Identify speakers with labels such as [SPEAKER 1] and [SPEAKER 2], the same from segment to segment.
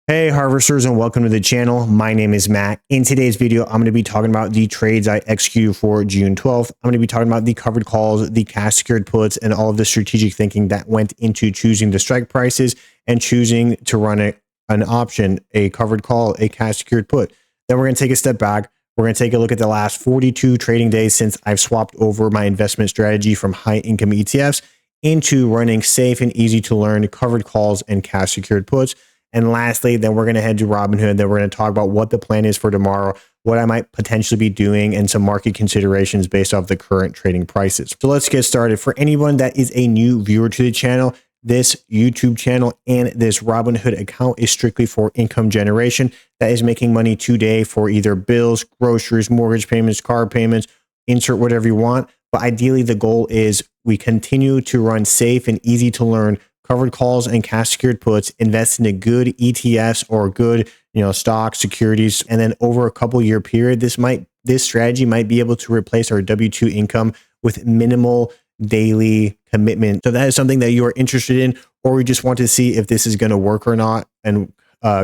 [SPEAKER 1] Hey harvesters, and welcome to the channel. My name is Matt. In today's video, I'm going to be talking about the trades I executed for June 12th. I'm going to be talking about the covered calls, the cash secured puts, and all of the strategic thinking that went into choosing the strike prices and choosing to run an option, a covered call, a cash secured put. Then we're going to take a step back. We're going to take a look at the last 42 trading days since I've swapped over my investment strategy from high income ETFs into running safe and easy to learn covered calls and cash secured puts. And lastly, then we're going to head to Robinhood. Then we're going to talk about what the plan is for tomorrow, what I might potentially be doing, and some market considerations based off the current trading prices. So let's get started. For anyone that is a new viewer to the channel, this YouTube channel and this Robinhood account is strictly for income generation that is making money today for either bills, groceries, mortgage payments, car payments, insert whatever you want. But ideally, the goal is we continue to run safe and easy to learn covered calls and cash secured puts, invest in a good ETFs or good, stocks, securities, and then over a couple year period, this strategy might be able to replace our W-2 income with minimal daily commitment. So that is something that you are interested in, or you just want to see if this is going to work or not and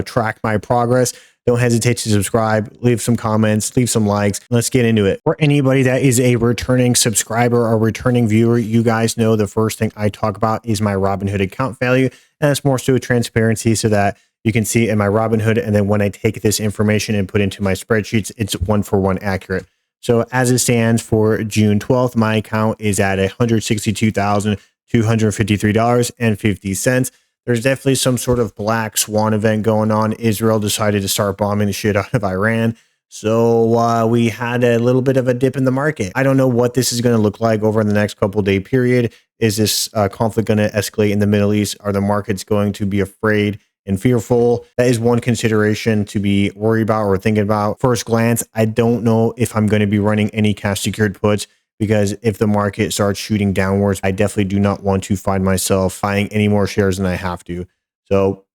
[SPEAKER 1] track my progress. Don't hesitate to subscribe, leave some comments, leave some likes. Let's get into it. For anybody that is a returning subscriber or returning viewer, you guys know the first thing I talk about is my Robinhood account value. And it's more so transparency so that you can see in my Robinhood. And then when I take this information and put into my spreadsheets, it's 1-for-1 accurate. So as it stands for June 12th, my account is at $162,253.50. There's definitely some sort of black swan event going on. Israel decided to start bombing the shit out of Iran. So we had a little bit of a dip in the market. I don't know what this is going to look like over the next couple day period. Is this conflict going to escalate in the Middle East? Are the markets going to be afraid and fearful? That is one consideration to be worried about or thinking about. First glance, I don't know if I'm going to be running any cash secured puts, because if the market starts shooting downwards, I definitely do not want to find myself buying any more shares than I have to. So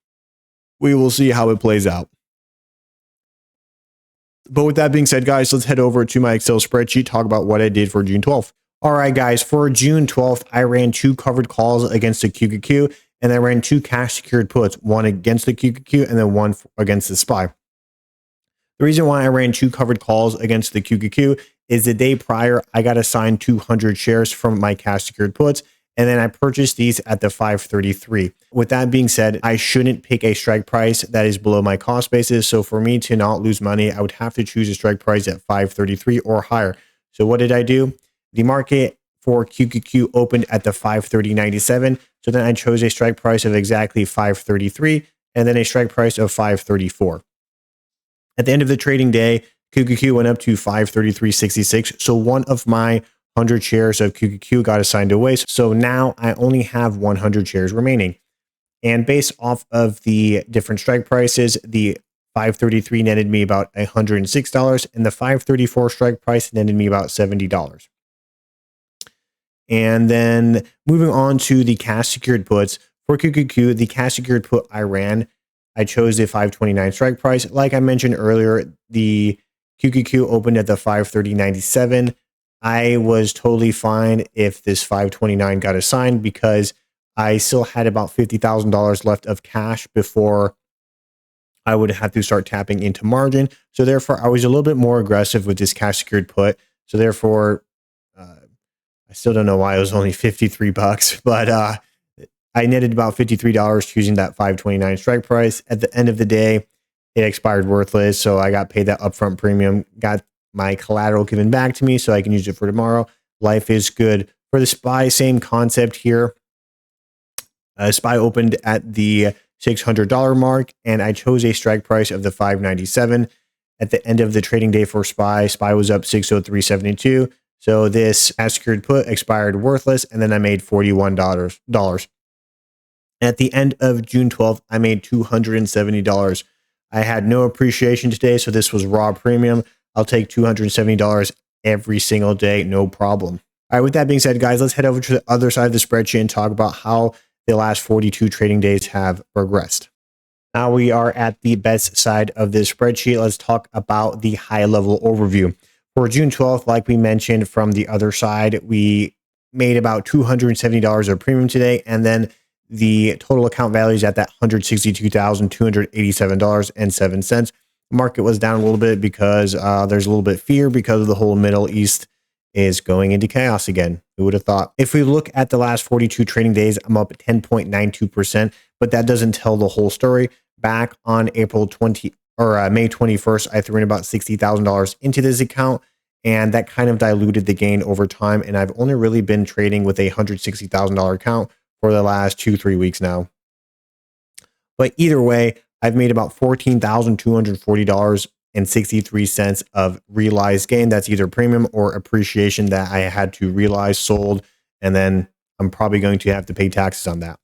[SPEAKER 1] we will see how it plays out. But with that being said, guys, let's head over to my Excel spreadsheet, talk about what I did for June 12th. All right, guys, for June 12th, I ran 2 covered calls against the QQQ, and I ran 2 cash secured puts, one against the QQQ and then one against the SPY. The reason why I ran 2 covered calls against the QQQ is the day prior, I got assigned 200 shares from my cash secured puts, and then I purchased these at the 533. With that being said, I shouldn't pick a strike price that is below my cost basis. So for me to not lose money, I would have to choose a strike price at 533 or higher. So what did I do? The market for QQQ opened at the 530.97. So then I chose a strike price of exactly 533 and then a strike price of 534. At the end of the trading day, QQQ went up to 533.66. So one of my 100 shares of QQQ got assigned away. So now I only have 100 shares remaining. And based off of the different strike prices, the 533 netted me about $106 and the 534 strike price netted me about $70. And then moving on to the cash secured puts for QQQ, the cash secured put I ran, I chose the 529 strike price. Like I mentioned earlier, the QQQ opened at the 530.97. I was totally fine if this 529 got assigned because I still had about $50,000 left of cash before I would have to start tapping into margin. So therefore, I was a little bit more aggressive with this cash secured put. So therefore, I still don't know why it was only 53 bucks, but I netted about $53 choosing that 529 strike price. At the end of the day, it expired worthless. So I got paid that upfront premium, got my collateral given back to me so I can use it for tomorrow. Life is good. For the SPY, same concept here. SPY opened at the $600 mark and I chose a strike price of the 597. At the end of the trading day for SPY, SPY was up 603.72. So this cash secured put expired worthless and then I made $41. At the end of June 12th, I made $270. I had no appreciation today, so this was raw premium. I'll take $270 every single day, no problem. All right, with that being said, guys, let's head over to the other side of the spreadsheet and talk about how the last 42 trading days have progressed. Now we are at the best side of this spreadsheet. Let's talk about the high-level overview. For June 12th, like we mentioned from the other side, we made about $270 of premium today, and then The total account value is at that $162,287.07. The market was down a little bit because there's a little bit of fear because of the whole Middle East is going into chaos again. Who would have thought? If we look at the last 42 trading days, I'm up 10.92%, but that doesn't tell the whole story. Back on April 20 or May 21st, I threw in about $60,000 into this account, and that kind of diluted the gain over time. And I've only really been trading with a $160,000 account for the last 2-3 weeks now. But either way, I've made about $14,240.63 of realized gain. That's either premium or appreciation that I had to realize, sold, and then I'm probably going to have to pay taxes on that.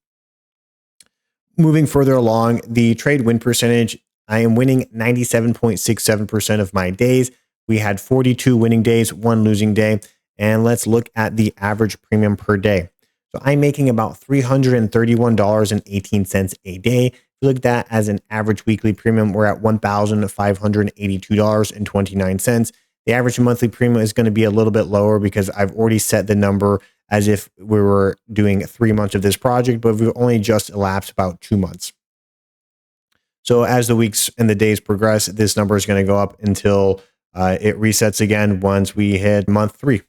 [SPEAKER 1] Moving further along, the trade win percentage, I am winning 97.67% of my days. We had 42 winning days, 1 losing day. And let's look at the average premium per day. So I'm making about $331.18 a day. If you look at that as an average weekly premium, we're at $1,582.29. The average monthly premium is going to be a little bit lower because I've already set the number as if we were doing 3 months of this project, but we've only just elapsed about 2 months. So as the weeks and the days progress, this number is going to go up until it resets again once we hit month 3.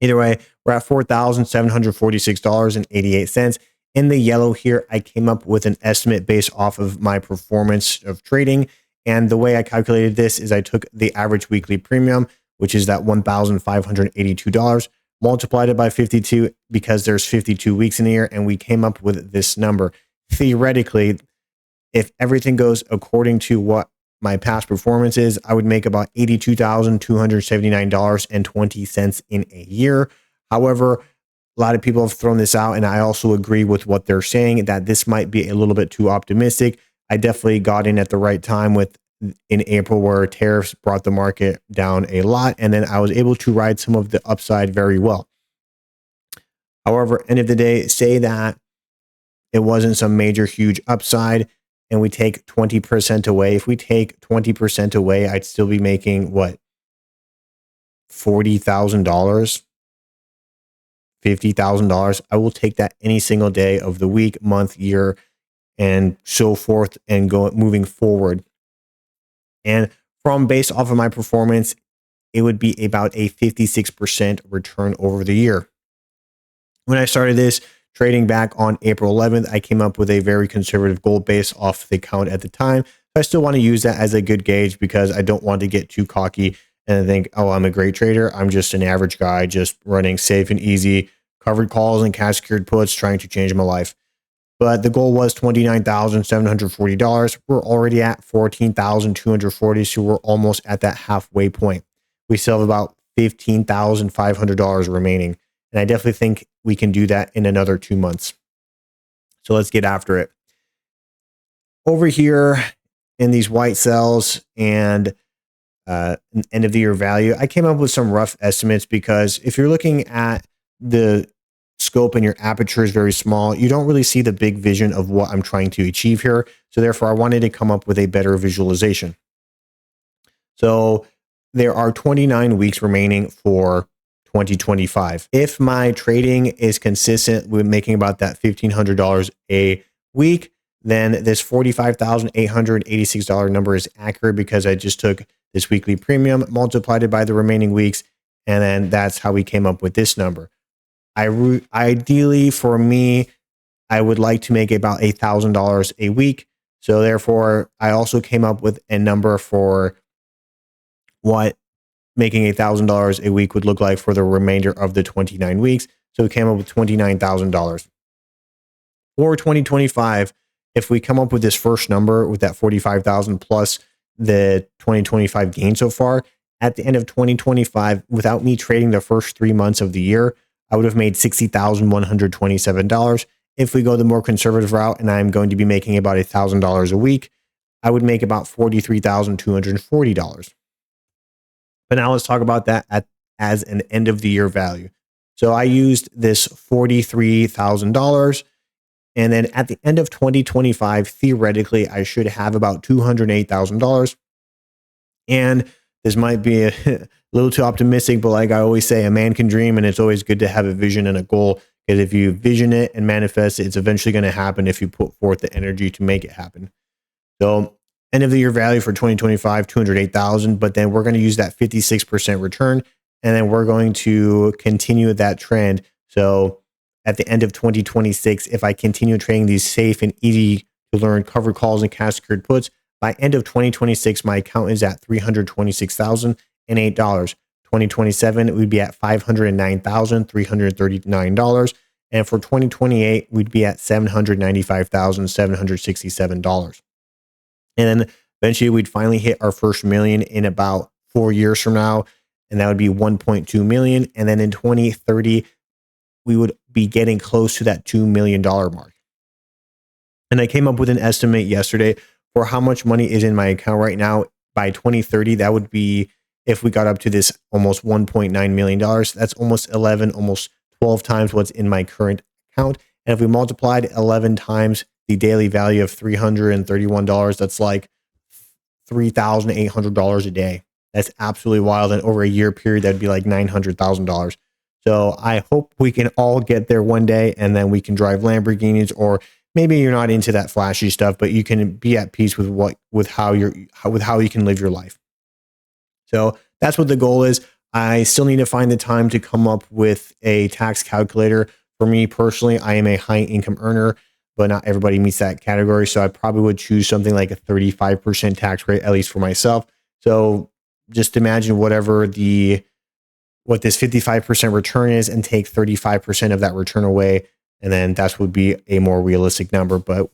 [SPEAKER 1] Either way, we're at $4,746.88. In the yellow here, I came up with an estimate based off of my performance of trading. And the way I calculated this is I took the average weekly premium, which is that $1,582, multiplied it by 52 because there's 52 weeks in a year, and we came up with this number. Theoretically, if everything goes according to what my past performance is, I would make about $82,279.20 in a year. However, a lot of people have thrown this out, and I also agree with what they're saying that this might be a little bit too optimistic. I definitely got in at the right time in April, where tariffs brought the market down a lot, and then I was able to ride some of the upside very well. However, end of the day, say that it wasn't some major huge upside, and we take 20% away. If we take 20% away, I'd still be making what? $40,000, $50,000. I will take that any single day of the week, month, year, and so forth, and moving forward. And based off of my performance, it would be about a 56% return over the year. When I started this trading back on April 11th, I came up with a very conservative goal based off the account at the time. I still want to use that as a good gauge because I don't want to get too cocky and think, oh, I'm a great trader. I'm just an average guy, just running safe and easy, covered calls and cash secured puts, trying to change my life. But the goal was $29,740. We're already at $14,240, so we're almost at that halfway point. We still have about $15,500 remaining. And I definitely think we can do that in another 2 months. So let's get after it. Over here in these white cells and end of the year value, I came up with some rough estimates because if you're looking at the scope and your aperture is very small, you don't really see the big vision of what I'm trying to achieve here. So therefore, I wanted to come up with a better visualization. So there are 29 weeks remaining for 2025. If my trading is consistent with making about that $1,500 a week, then this $45,886 number is accurate because I just took this weekly premium, multiplied it by the remaining weeks, and then that's how we came up with this number. Ideally, for me, I would like to make about $1,000 a week. So therefore, I also came up with a number for what making $1,000 a week would look like for the remainder of the 29 weeks. So we came up with $29,000. For 2025, if we come up with this first number with that 45,000 plus the 2025 gain so far, at the end of 2025, without me trading the first 3 months of the year, I would have made $60,127. If we go the more conservative route and I'm going to be making about $1,000 a week, I would make about $43,240. But now let's talk about that as an end of the year value. So I used this $43,000. And then at the end of 2025, theoretically, I should have about $208,000. And this might be a little too optimistic, but like I always say, a man can dream, and it's always good to have a vision and a goal because if you vision it and manifest it, it's eventually going to happen if you put forth the energy to make it happen. So end of the year value for 2025, 208,000, but then we're going to use that 56% return, and then we're going to continue that trend. So at the end of 2026, if I continue trading these safe and easy to learn covered calls and cash secured puts, by end of 2026, my account is at $326,008. 2027, we'd be at $509,339. And for 2028, we'd be at $795,767. And then eventually we'd finally hit our first million in about 4 years from now. And that would be 1.2 million. And then in 2030, we would be getting close to that $2 million mark. And I came up with an estimate yesterday for how much money is in my account right now. By 2030, that would be, if we got up to this almost $1.9 million, that's almost 11, almost 12 times what's in my current account. And if we multiplied 11 times the daily value of $331, that's like $3,800 a day. That's absolutely wild. And over a year period, that'd be like $900,000. So I hope we can all get there one day, and then we can drive Lamborghinis, or maybe you're not into that flashy stuff, but you can be at peace with how you can live your life. So that's what the goal is. I still need to find the time to come up with a tax calculator. For me personally, I am a high income earner, but not everybody meets that category. So I probably would choose something like a 35% tax rate, at least for myself. So just imagine what this 55% return is, and take 35% of that return away. And then that would be a more realistic number, but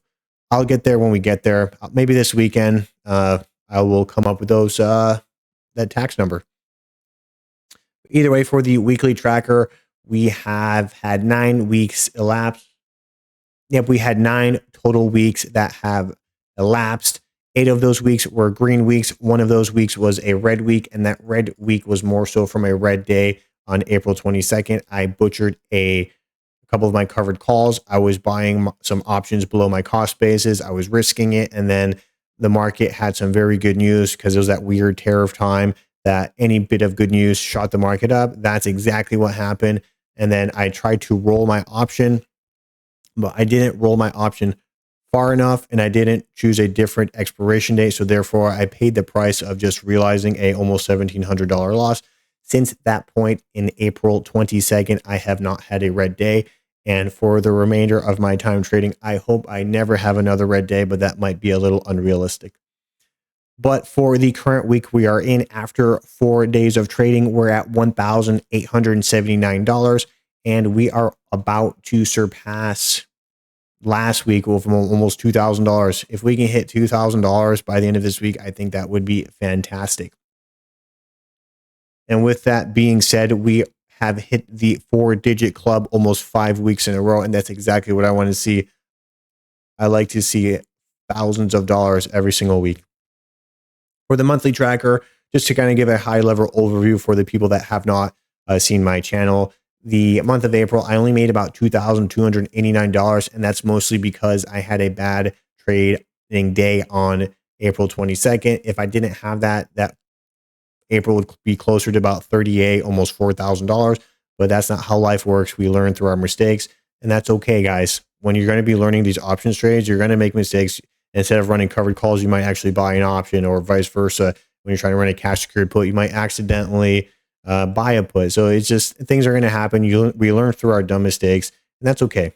[SPEAKER 1] I'll get there when we get there. Maybe this weekend, I will come up with that tax number. Either way, for the weekly tracker, we have had 9 weeks elapsed. Yep, we had 9 total weeks that have elapsed. 8 of those weeks were green weeks. 1 of those weeks was a red week, and that red week was more so from a red day on April 22nd. I butchered a couple of my covered calls. I was buying some options below my cost basis. I was risking it, and then the market had some very good news, because it was that weird tariff time that any bit of good news shot the market up. That's exactly what happened. And then I tried to roll my option, but I didn't roll my option far enough, and I didn't choose a different expiration date. So therefore, I paid the price of just realizing a almost $1,700 loss. Since that point in April 22nd, I have not had a red day. And for the remainder of my time trading, I hope I never have another red day, but that might be a little unrealistic. But for the current week we are in, after 4 days of trading, we're at $1,879, and we are about to surpass last week with almost $2,000. If we can hit $2,000 by the end of this week, I think that would be fantastic. And with that being said, we have hit the 4-digit club almost 5 weeks in a row, and that's exactly what I want to see. I like to see thousands of dollars every single week. For the monthly tracker, just to kind of give a high level overview for the people that have not seen my channel, the month of April, I only made about $2,289, and that's mostly because I had a bad trading day on April 22nd. If I didn't have that April would be closer to about $38, almost $4,000, but that's not how life works. We learn through our mistakes, and that's okay, guys. When you're going to be learning these options trades, you're going to make mistakes. Instead of running covered calls, you might actually buy an option, or vice versa. When you're trying to run a cash secured put, you might accidentally buy a put. So it's just, things are going to happen. We learn through our dumb mistakes, and that's okay.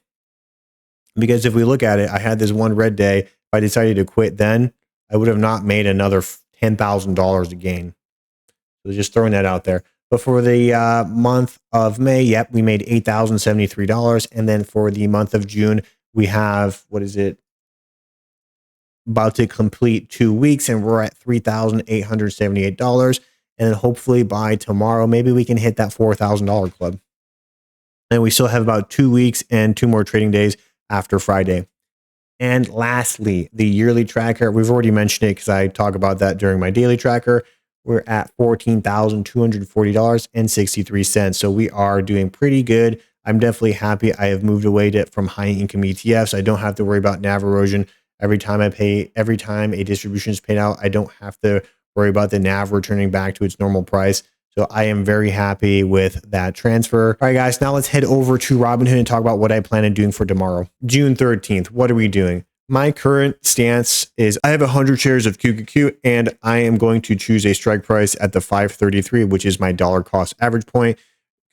[SPEAKER 1] Because if we look at it, I had this one red day. If I decided to quit then, I would have not made another $10,000 to gain. So just throwing that out there. But for the month of May, yep, we made $8,073. And then for the month of June, we have, about to complete 2 weeks, and we're at $3,878. And then hopefully by tomorrow, maybe we can hit that $4,000 club. And we still have about 2 weeks and 2 more trading days after Friday. And lastly, the yearly tracker. We've already mentioned it because I talk about that during my daily tracker. We're at $14,240.63. So we are doing pretty good. I'm definitely happy. I have moved away from high income ETFs. I don't have to worry about NAV erosion. Every time a distribution is paid out, I don't have to worry about the NAV returning back to its normal price. So I am very happy with that transfer. All right, guys, now let's head over to Robinhood and talk about what I plan on doing for tomorrow. June 13th, what are we doing? My current stance is I have 100 shares of QQQ and I am going to choose a strike price at the 533, which is my dollar cost average point.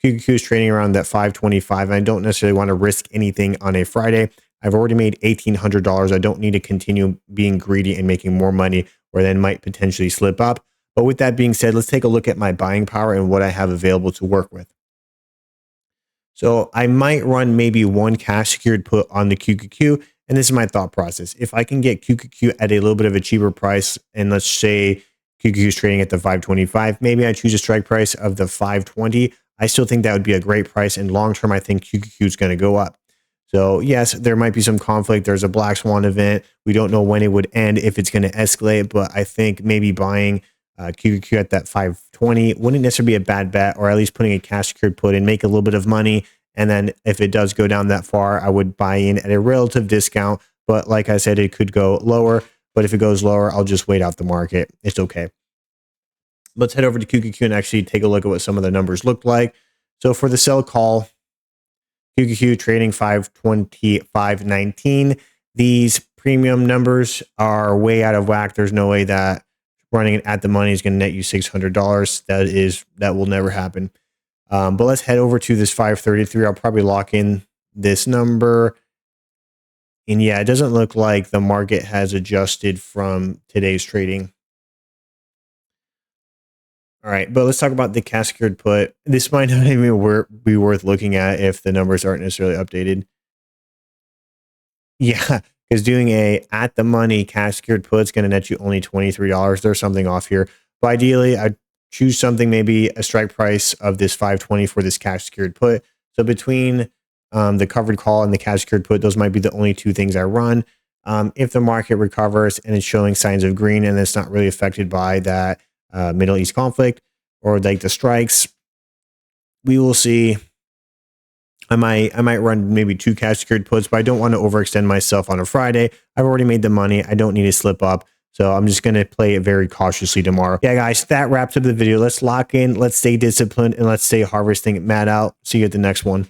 [SPEAKER 1] QQQ is trading around that 525 and I don't necessarily want to risk anything on a Friday. I've already made $1,800. I don't need to continue being greedy and making more money where then might potentially slip up. But with that being said, let's take a look at my buying power and what I have available to work with. So I might run maybe one cash secured put on the QQQ. And this is my thought process. If I can get QQQ at a little bit of a cheaper price, and let's say QQQ is trading at the 525, maybe I choose a strike price of the 520. I still think that would be a great price. And long term, I think QQQ is going to go up. So yes, there might be some conflict. There's a black swan event. We don't know when it would end, if it's going to escalate, but I think maybe buying QQQ at that 520 wouldn't necessarily be a bad bet, or at least putting a cash secured put in, make a little bit of money. And then if it does go down that far, I would buy in at a relative discount. But like I said, it could go lower. But if it goes lower, I'll just wait out the market. It's okay. Let's head over to QQQ and actually take a look at what some of the numbers look like. So for the sell call, QQQ trading 520, 519. These premium numbers are way out of whack. There's no way that running it at the money is going to net you $600. That will never happen. But let's head over to this 533. I'll probably lock in this number. And yeah, it doesn't look like the market has adjusted from today's trading. All right, but let's talk about the cash secured put. This might not even be worth looking at if the numbers aren't necessarily updated. Yeah, because doing a at the money cash secured put is going to net you only $23. There's something off here. But ideally, I'd choose something, maybe a strike price of this 520 for this cash secured put. So between the covered call and the cash secured put, those might be the only two things I run. If the market recovers and it's showing signs of green and it's not really affected by that Middle East conflict or like the strikes, we will see. I might run maybe two cash secured puts, but I don't want to overextend myself on a Friday. I've already made the money. I don't need to slip up. So I'm just going to play it very cautiously tomorrow. Yeah, guys, that wraps up the video. Let's lock in. Let's stay disciplined and let's stay harvesting mad out. See you at the next one.